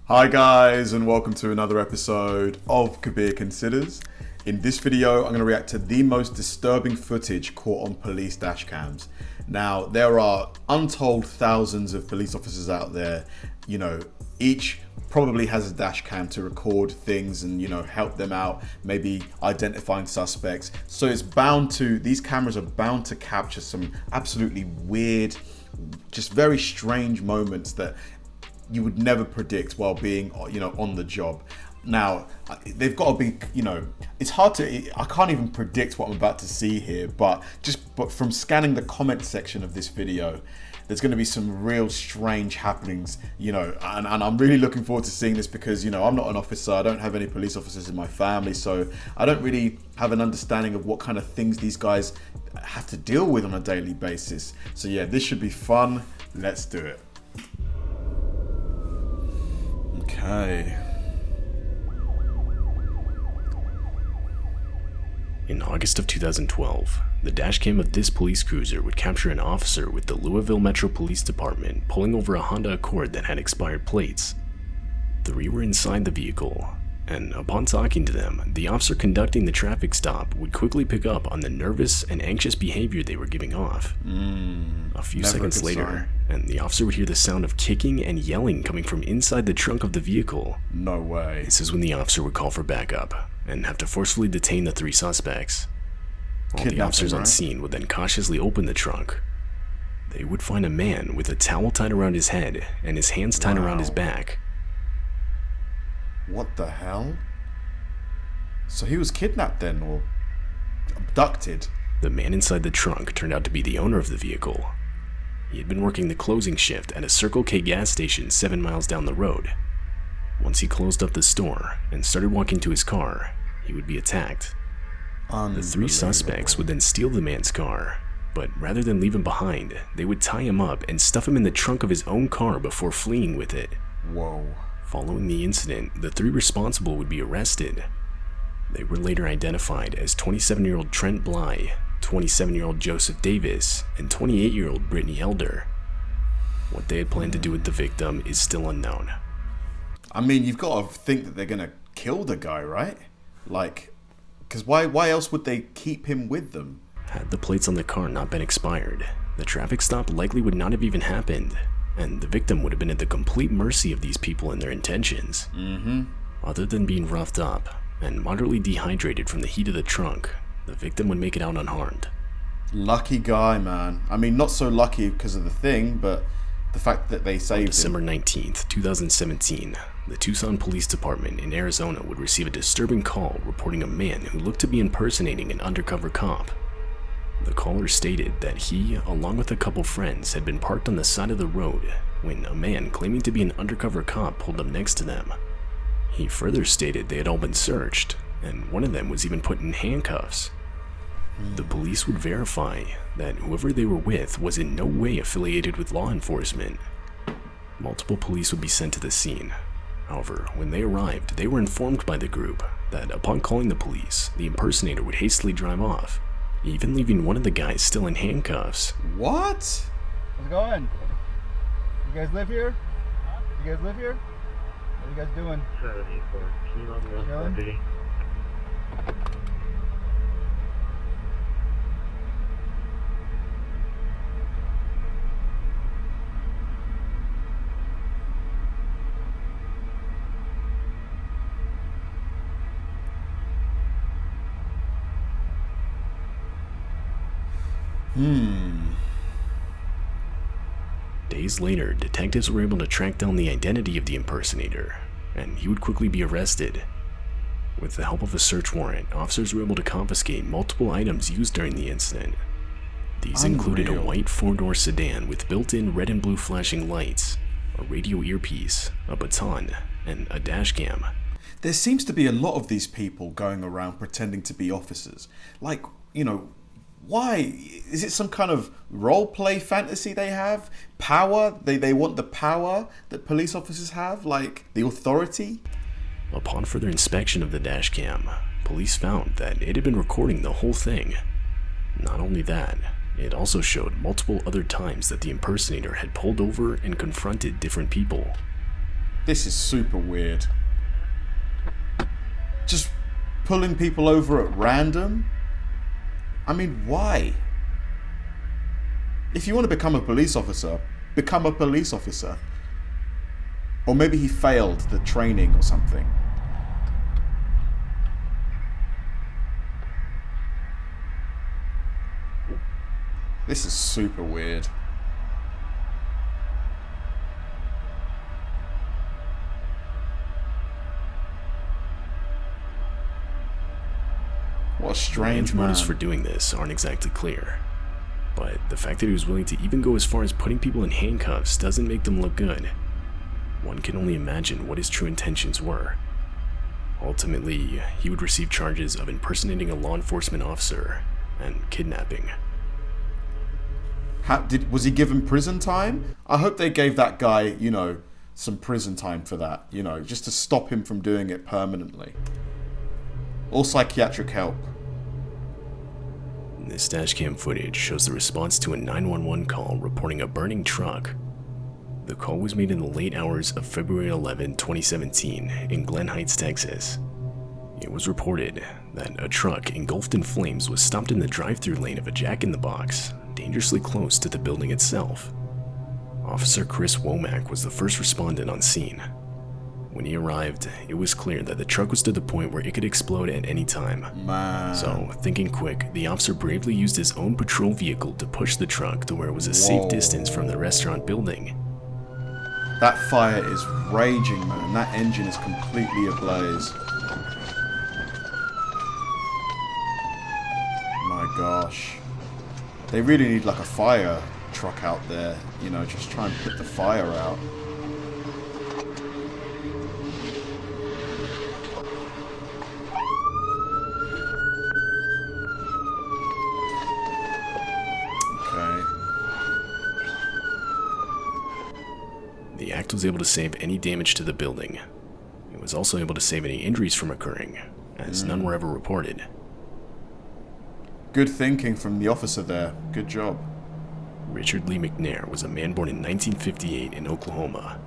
Hi guys, and welcome to another episode of Kabir Considers. In this video, I'm going to react to the most disturbing footage caught on police dash cams. Now, there are untold thousands of police officers out there, each probably has a dash cam to record things and, help them out, maybe identifying suspects. So these cameras are bound to capture some absolutely weird, just very strange moments that you would never predict while being, on the job. Now, they've got to be, it's hard to, I can't even predict what I'm about to see here, but from scanning the comment section of this video, there's going to be some real strange happenings, and I'm really looking forward to seeing this because, I'm not an officer, I don't have any police officers in my family, so I don't really have an understanding of what kind of things these guys have to deal with on a daily basis. So yeah, this should be fun. Let's do it. Okay. In August of 2012, the dashcam of this police cruiser would capture an officer with the Louisville Metro Police Department pulling over a Honda Accord that had expired plates. Three were inside the vehicle, and upon talking to them, the officer conducting the traffic stop would quickly pick up on the nervous and anxious behavior they were giving off. A few seconds later, and the officer would hear the sound of kicking and yelling coming from inside the trunk of the vehicle. No way. This is when the officer would call for backup and have to forcefully detain the three suspects. All the officers on scene would then cautiously open the trunk. They would find a man with a towel tied around his head and his hands tied around his back. What the hell? So he was kidnapped then, or abducted? The man inside the trunk turned out to be the owner of the vehicle. He had been working the closing shift at a Circle K gas station 7 miles down the road. Once he closed up the store and started walking to his car, he would be attacked. The three suspects would then steal the man's car, but rather than leave him behind, they would tie him up and stuff him in the trunk of his own car before fleeing with it. Whoa. Following the incident, the three responsible would be arrested. They were later identified as 27-year-old Trent Bly, 27-year-old Joseph Davis, and 28-year-old Brittany Elder. What they had planned to do with the victim is still unknown. I mean, you've got to think that they're going to kill the guy, right? Because why else would they keep him with them? Had the plates on the car not been expired, the traffic stop likely would not have even happened, and the victim would have been at the complete mercy of these people and their intentions. Other than being roughed up and moderately dehydrated from the heat of the trunk, the victim would make it out unharmed. Lucky guy, man. I mean, not so lucky because of the thing, but the fact that they saved him. December 19th, 2017, the Tucson Police Department in Arizona would receive a disturbing call reporting a man who looked to be impersonating an undercover cop. The caller stated that he, along with a couple friends, had been parked on the side of the road when a man claiming to be an undercover cop pulled up next to them. He further stated they had all been searched, and one of them was even put in handcuffs. The police would verify that whoever they were with was in no way affiliated with law enforcement. Multiple police would be sent to the scene. However, when they arrived, they were informed by the group that upon calling the police, the impersonator would hastily drive off, even leaving one of the guys still in handcuffs. What? How's it going? You guys live here? You guys live here? What are you guys doing? 74. Can you let me know Chilling? Days later, detectives were able to track down the identity of the impersonator, and he would quickly be arrested. With the help of a search warrant, officers were able to confiscate multiple items used during the incident. These included a white four-door sedan with built-in red and blue flashing lights, a radio earpiece, a baton, and a dashcam. There seems to be a lot of these people going around pretending to be officers. Why? Is it some kind of role-play fantasy they have? Power? They want the power that police officers have? Like, the authority? Upon further inspection of the dashcam, police found that it had been recording the whole thing. Not only that, it also showed multiple other times that the impersonator had pulled over and confronted different people. This is super weird. Just pulling people over at random? I mean, why? If you want to become a police officer, become a police officer. Or maybe he failed the training or something. This is super weird. What a strange man. Motives for doing this aren't exactly clear, but the fact that he was willing to even go as far as putting people in handcuffs doesn't make them look good. One can only imagine what his true intentions were. Ultimately, he would receive charges of impersonating a law enforcement officer and kidnapping. Was he given prison time? I hope they gave that guy, you know, some prison time for that, you know, just to stop him from doing it permanently. Or psychiatric help. This dashcam footage shows the response to a 911 call reporting a burning truck. The call was made in the late hours of February 11, 2017 in Glen Heights, Texas. It was reported that a truck engulfed in flames was stopped in the drive-thru lane of a Jack in the Box, dangerously close to the building itself. Officer Chris Womack was the first respondent on scene. When he arrived, it was clear that the truck was to the point where it could explode at any time. Man. So, thinking quick, the officer bravely used his own patrol vehicle to push the truck to where it was a safe distance from the restaurant building. That fire is raging, man. That engine is completely ablaze. My gosh. They really need like a fire truck out there, you know, just try and put the fire out. The act was able to save any damage to the building. It was also able to save any injuries from occurring, as none were ever reported. Good thinking from the officer there. Good job. Richard Lee McNair was a man born in 1958 in Oklahoma.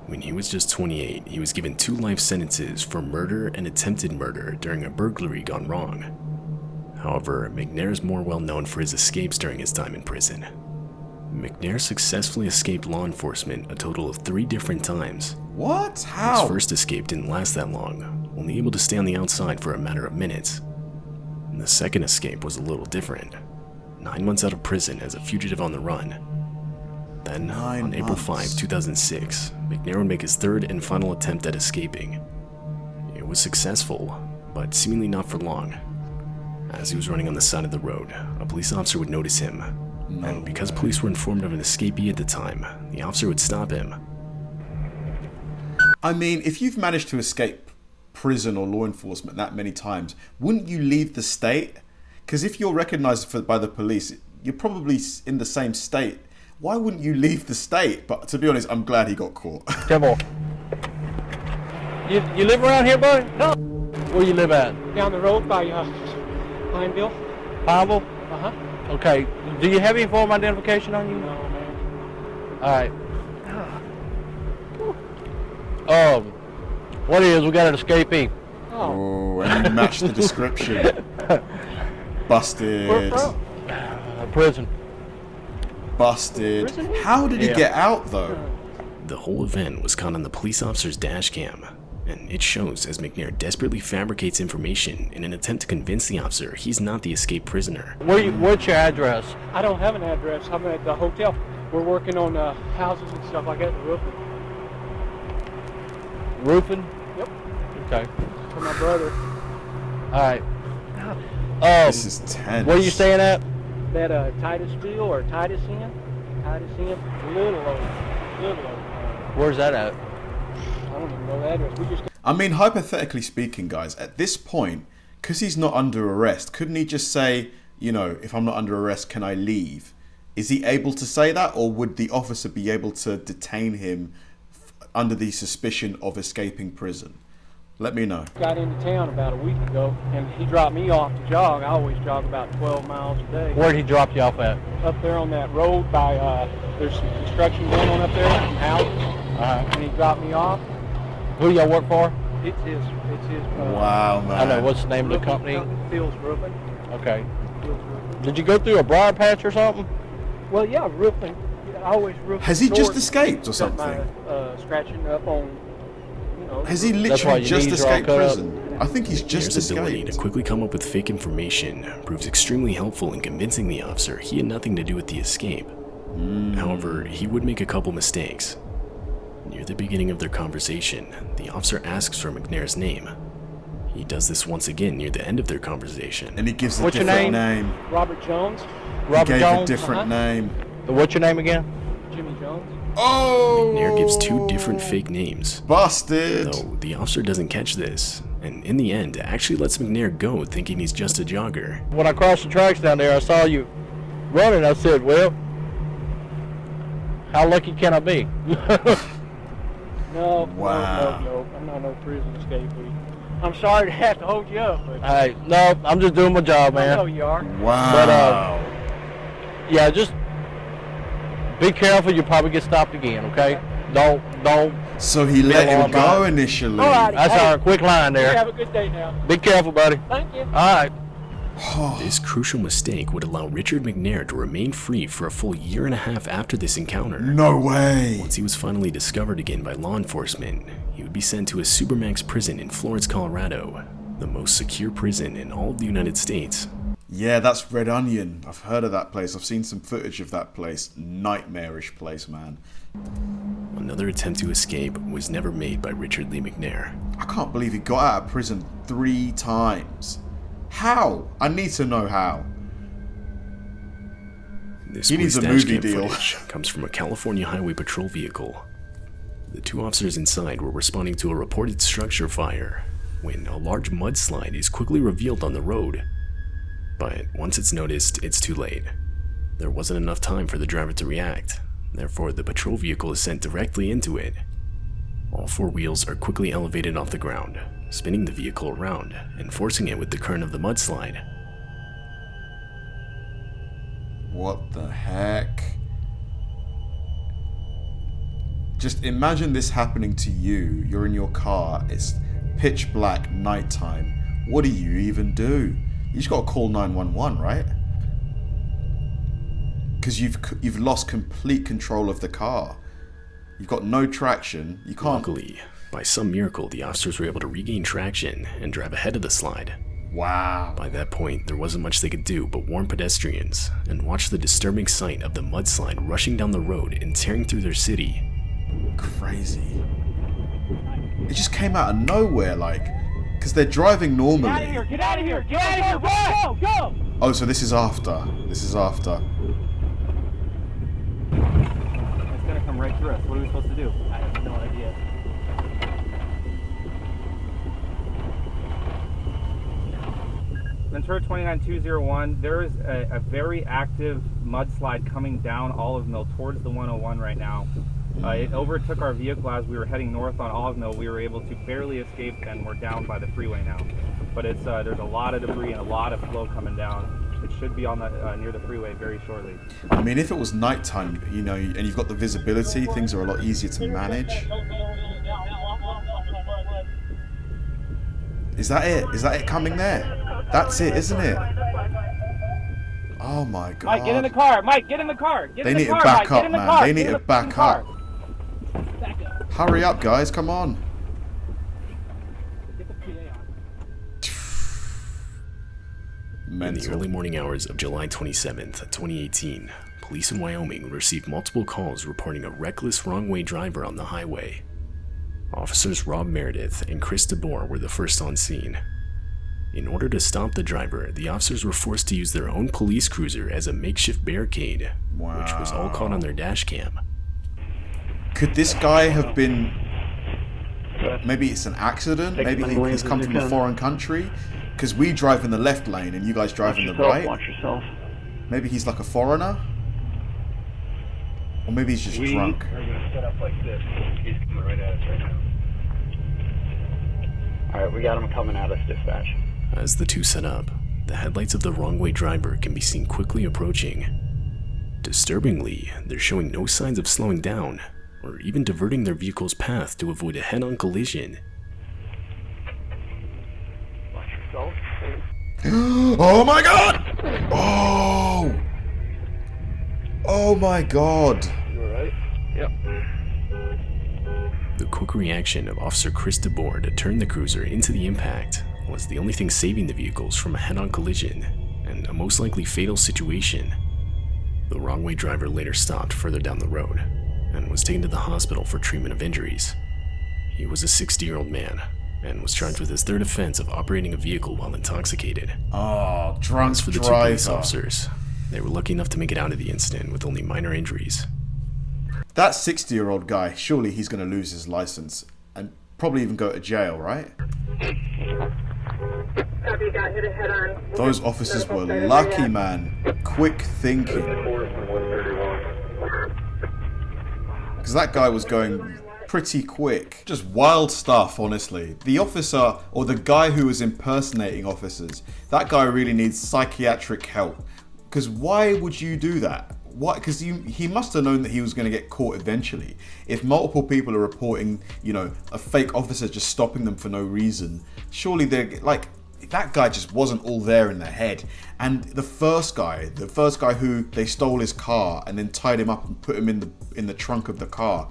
When he was just 28, he was given 2 life sentences for murder and attempted murder during a burglary gone wrong. However, McNair is more well known for his escapes during his time in prison. McNair successfully escaped law enforcement a total of 3 different times. What? How? His first escape didn't last that long, only able to stay on the outside for a matter of minutes. And the second escape was a little different. 9 months out of prison as a fugitive on the run. Then, on April 5, 2006, McNair would make his 3rd and final attempt at escaping. It was successful, but seemingly not for long. As he was running on the side of the road, a police officer would notice him. And because police were informed of an escapee at the time, the officer would stop him. I mean, if you've managed to escape prison or law enforcement that many times, wouldn't you leave the state? Because if you're recognized by the police, you're probably in the same state. Why wouldn't you leave the state? But to be honest, I'm glad he got caught. Come on. You live around here, buddy? No. Where you live at? Down the road by Pineville. Pineville? Uh-huh. Okay. Do you have any form of identification on you? No, man. All right. What is? We got an escapee. Oh, and you matched the description. Busted. Where from? Prison. Busted. Prison? How did he get out, though? The whole event was caught on the police officer's dash cam, and it shows as McNair desperately fabricates information in an attempt to convince the officer he's not the escaped prisoner. What's your address? I don't have an address. I'm at the hotel. We're working on houses and stuff like that, the roofing. Roofing? Yep. Okay. For my brother. All right. This is tense. Where are you staying at? That Titusville or Titus Inn? Titus Inn. Little old. Where's that at? I don't even know the address. We just. I mean, hypothetically speaking, guys, at this point, because he's not under arrest, couldn't he just say, you know, if I'm not under arrest, can I leave? Is he able to say that, or would the officer be able to detain him under the suspicion of escaping prison? Let me know. Got into town about a week ago, and he dropped me off to jog. I always jog about 12 miles a day. Where'd he drop you off at? Up there on that road by, there's some construction going on up there, some houses. And he dropped me off. Who do y'all work for? It's his. Wow, man. I know. What's the name of the company? Fields Roofing. Okay. Fields Roofing. Did you go through a briar patch or something? Well, yeah, roofing. I always roof. Has he just north escaped or because something? My, scratching up on, you know. Has he why literally your just knees are all escaped cut up. prison? I think he's just His ability to escaped. quickly come up with fake information proves extremely helpful in convincing the officer he had nothing to do with the escape. However, he would make a couple mistakes. Near the beginning of their conversation, the officer asks for McNair's name. He does this once again near the end of their conversation. And he gives a What's your different name? name. Robert Jones, He Robert gave Jones? a different name. What's your name again? Jimmy Jones. Oh! McNair gives two different fake names. Busted! Though the officer doesn't catch this, and in the end actually lets McNair go thinking he's just a jogger. When I crossed the tracks down there, I saw you running. I said, well, how lucky can I be? No, Wow. no, I'm not no prison escapee. I'm sorry to have to hold you up, but Hey, no, I'm just doing my job, I know man. you are. Wow. Yeah, just be careful. You'll probably get stopped again, okay? Don't. So he let Yeah, him go well, initially. All right. That's our quick line You there. have a good day now. Be careful, buddy. Thank you. All right. This crucial mistake would allow Richard McNair to remain free for a full year and a half after this encounter. No way. Once he was finally discovered again by law enforcement, he would be sent to a Supermax prison in Florence, Colorado, the most secure prison in all of the United States. Yeah, that's Red Onion. I've heard of that place. I've seen some footage of that place. Nightmarish place, man. Another attempt to escape was never made by Richard Lee McNair. I can't believe he got out of prison 3 times. How? I need to know how. This He needs police a movie dashcam deal. footage comes from a California highway patrol vehicle. The two officers inside were responding to a reported structure fire when a large mudslide is quickly revealed on the road. But once it's noticed, it's too late. There wasn't enough time for the driver to react. Therefore, the patrol vehicle is sent directly into it. All 4 wheels are quickly elevated off the ground, spinning the vehicle around and forcing it with the current of the mudslide. What the heck? Just imagine this happening to you. You're in your car. It's pitch black, nighttime. What do you even do? You just gotta call 911, right? Because you've lost complete control of the car. You've got no traction. You can't. Luckily, by some miracle, the officers were able to regain traction and drive ahead of the slide. Wow. By that point, there wasn't much they could do but warn pedestrians and watch the disturbing sight of the mudslide rushing down the road and tearing through their city. Crazy. It just came out of nowhere, like, because they're driving normally. Get out of here! Get out of here! Get out of here! Go! Go! Oh, so this is after. This is after. It's gonna come right through us. What are we supposed to do? I have no idea. Ventura 29201, there is a very active mudslide coming down Olive Mill towards the 101 right now. It overtook our vehicle as we were heading north on Olive Mill. We were able to barely escape and we're down by the freeway now. But it's there's a lot of debris and a lot of flow coming down. It should be on the near the freeway very shortly. I mean, if it was nighttime, you know, and you've got the visibility, things are a lot easier to manage. Is that it? Is that it coming there? That's it, isn't it? Oh my god. Mike, get in the car! Mike, get in the car! Get They in the need to car, back Mike. Get up, in the man. car. They need Get to in the back car. up. Back up. Hurry up, guys, come on. Get the PA on. In the Mental. early morning hours of July 27th, 2018, police in Wyoming received multiple calls reporting a reckless wrong-way driver on the highway. Officers Rob Meredith and Chris DeBoer were the first on scene. In order to stop the driver, the officers were forced to use their own police cruiser as a makeshift barricade, which was all caught on their dash cam. Could this guy have been... Maybe it's an accident? Maybe he's come from a foreign country? Because we drive in the left lane and you guys drive in the right? Watch yourself. Maybe he's like a foreigner? Or maybe he's just drunk. We're gonna set up like this. He's coming right at us right now. Alright, we got him coming at us, dispatch. As the two set up, the headlights of the wrong-way driver can be seen quickly approaching. Disturbingly, they're showing no signs of slowing down, or even diverting their vehicle's path to avoid a head-on collision. Watch yourself. Oh my god! Oh! Oh my god! You alright? Yep. The quick reaction of Officer Chris DeBoer to turn the cruiser into the impact was the only thing saving the vehicles from a head-on collision and a most likely fatal situation. The wrong-way driver later stopped further down the road and was taken to the hospital for treatment of injuries. He was a 60-year-old man and was charged with his third offense of operating a vehicle while intoxicated. Oh, drunk As for the two driver. police officers, they were lucky enough to make it out of the incident with only minor injuries. That 60-year-old guy, surely he's going to lose his license and probably even go to jail, right? Those officers were lucky, man. Quick thinking. Because that guy was going pretty quick. Just wild stuff, honestly. The officer, or the guy who was impersonating officers, that guy really needs psychiatric help. Because why would you do that? Why? Because he must have known that he was going to get caught eventually. If multiple people are reporting, you know, a fake officer just stopping them for no reason, surely they're like, that guy just wasn't all there in their head. And the first guy who they stole his car and then tied him up and put him in the trunk of the car.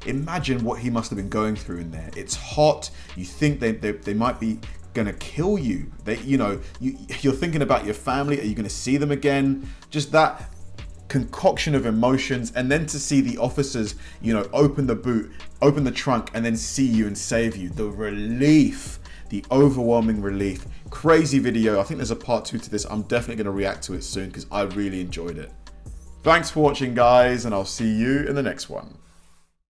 Imagine what he must have been going through in there. It's hot. You think they might be gonna kill you. You're thinking about your family. Are you gonna see them again? Just that concoction of emotions, and then to see the officers, you know, open the boot, open the trunk, and then see you and save you. The relief, the overwhelming relief. Crazy video. I think there's a part 2 to this. I'm definitely gonna react to it soon because I really enjoyed it. Thanks for watching, guys, and I'll see you in the next one.